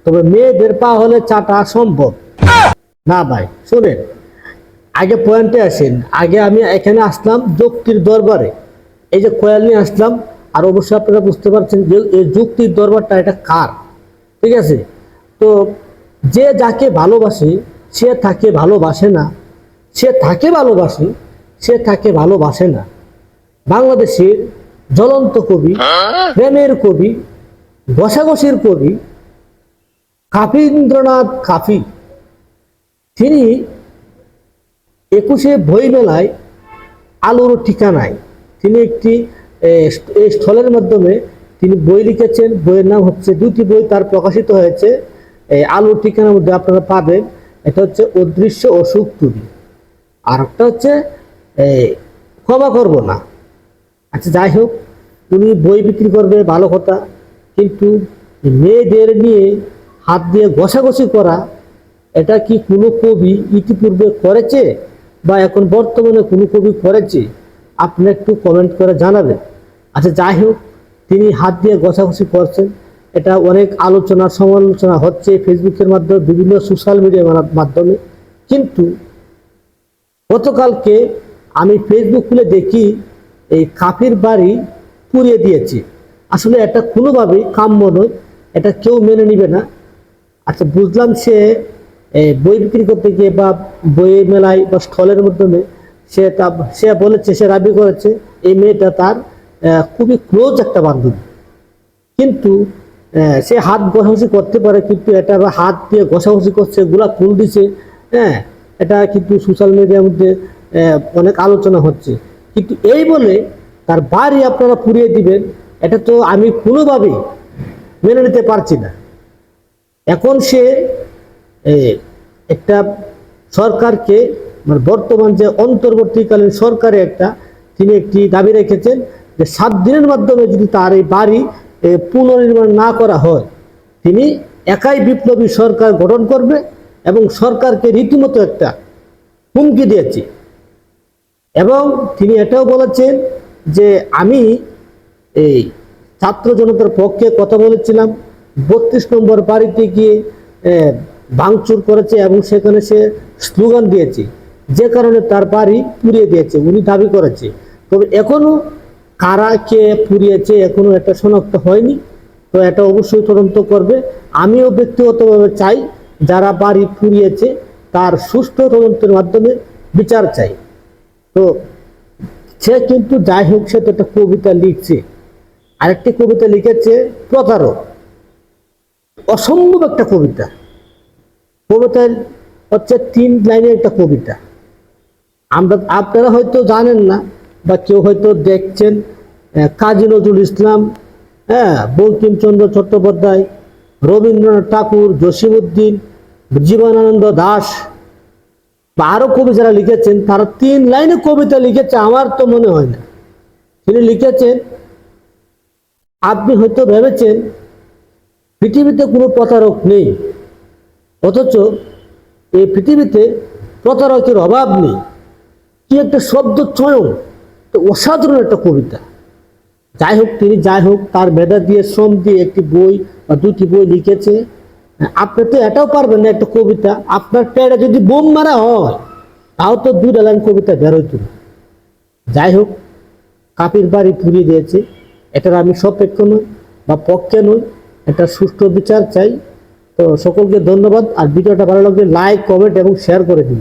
তবে মেয়েদের পা হলে চাটা সম্ভব না ভাই। শুনেন, আগে পয়েন্টে আসেন। আগে আমি এখানে আসলাম যুক্তির দরবারে, এই যে কোয়াল নিয়ে আসলাম। আর অবশ্যই আপনারা বুঝতে পারছেন যে এই যুক্তির দরবারটা এটা কার, ঠিক আছে? তো যে যাকে ভালোবাসে সে তাকে ভালোবাসে না, সে তাকে ভালোবাসে সে তাকে ভালোবাসে না। বাংলাদেশের জ্বলন্ত কবি, প্রেমের কবি, ঘষাঘষির কবি কাফিন্দ্রনাথ কাফি, তিনি 21শে বইমেলায় আলোর ঠিকানায় তিনি একটি এই স্থলের মাধ্যমে তিনি বই লিখেছেন। বইয়ের নাম হচ্ছে, দুটি বই তার প্রকাশিত হয়েছে আলোর ঠিকানার মধ্যে আপনারা পাবেন। এটা হচ্ছে অদৃশ্য অসুখ তুলি, আর একটা হচ্ছে ক্ষমা করব না। আচ্ছা, যাই হোক, উনি বই বিক্রি করবে ভালো কথা, কিন্তু মেয়েদের নিয়ে হাত দিয়ে ঘষাঘষি করা, এটা কি কোনো কবি ইতিপূর্বে করেছে বা এখন বর্তমানে কোনো কবি করেছে? আপনি একটু কমেন্ট করে জানাবেন। আচ্ছা, যাই হোক, তিনি হাত দিয়ে ঘষাঘষি করছেন, এটা অনেক আলোচনা সমালোচনা হচ্ছে ফেসবুকের মাধ্যমে, বিভিন্ন সোশ্যাল মিডিয়ার মাধ্যমে। কিন্তু গতকালকে আমি ফেসবুক খুলে দেখি এই কাফির বাড়ি পুড়িয়ে দিয়েছে। আসলে এটা কোনোভাবেই কাম্য নয়, এটা কেউ মেনে নিবে না। আচ্ছা, বুঝলাম সে বই বিক্রি করতে গিয়ে বা বইয়ের মেলায় বা স্টলের মাধ্যমে সে বলেছে, সে দাবি করেছে এই মেয়েটা তার খুবই ক্লোজ একটা বান্ধবী। কিন্তু সে হাত ঘষাঘষি করতে পারে, কিন্তু এটা হাত দিয়ে ঘষাঘষি করছে, গোলাপ ফুল দিছে, হ্যাঁ, এটা কিন্তু সোশ্যাল মিডিয়ার মধ্যে অনেক আলোচনা হচ্ছে। কিন্তু এই বলে তার বাড়ি আপনারা পুড়িয়ে দিবেন, এটা তো আমি কোনোভাবেই মেনে নিতে পারছি না। এখন সে একটা সরকারকে, মানে বর্তমান যে অন্তর্বর্তীকালীন সরকারে তিনি একটি দাবি রেখেছেন যে 7 দিনের মাধ্যমে যদি তার এই বাড়ি পুনর্নির্মাণ না করা হয়, তিনি একাই বিপ্লবী সরকার গঠন করবে এবং সরকারকে রীতিমতো একটা হুমকি দিয়েছে। এবং তিনি এটাও বলেছেন যে আমি এই ছাত্র জনতার পক্ষে কথা বলেছিলাম, 32 নম্বর বাড়িতে গিয়ে ভাঙচুর করেছে এবং সেখানে সে স্লোগান দিয়েছে, যে কারণে তার বাড়ি পুড়িয়ে দিয়েছে উনি দাবি করেছে। তবে এখনো কারা কে পুড়িয়েছে এখনো এটা শনাক্ত হয়নি। তো এটা অবশ্যই তদন্ত করবে। আমিও ব্যক্তিগতভাবে চাই যারা বাড়ি পুড়িয়েছে তার সুষ্ঠু তদন্তের মাধ্যমে বিচার চাই। তো সে কিন্তু যাই হোক, সে তো একটা কবিতা লিখছে, আরেকটি কবিতা লিখেছে প্রতারক, অসম্ভব একটা কবিতা। কবিতার হচ্ছে 3 লাইনের একটা কবিতা। আপনারা হয়তো জানেন না বা কেউ হয়তো দেখছেন, কাজী নজরুল ইসলাম, বঙ্কিমচন্দ্র চট্টোপাধ্যায়, রবীন্দ্রনাথ ঠাকুর, জসিমউদ্দিন, জীবনানন্দ দাশ বা আরো কবি যারা লিখেছেন, তারা 3 লাইনে কবিতা লিখেছে। আমার তো মনে হয় না। তিনি লিখেছেন, আপনি হয়তো ভেবেছেন পৃথিবীতে কোনো প্রতারক নেই, অথচ এই পৃথিবীতে প্রতারকের অভাব নেই। কি একটা শব্দ চয়ন, অসাধারণ একটা কবিতা। যাই হোক, তিনি তার মেধা দিয়ে, শ্রম দিয়ে একটি বই বা 2টি বই লিখেছে। আপনি তো এটাও পারবেন না, একটা কবিতা আপনার পেটে যদি বোম মারা হয় তাও তো 2 লাইন কবিতা বেরোইত না। যাই হোক, কাফির বাড়ি পুড়িয়ে দিয়েছে, এটার আমি সপেক্ষ নই বা পক্ষে নই, এটা সুষ্ঠু বিচার চাই। তো সকলকে ধন্যবাদ। আর ভিডিওটা ভালো লাগলে লাইক, কমেন্ট এবং শেয়ার করে দিন।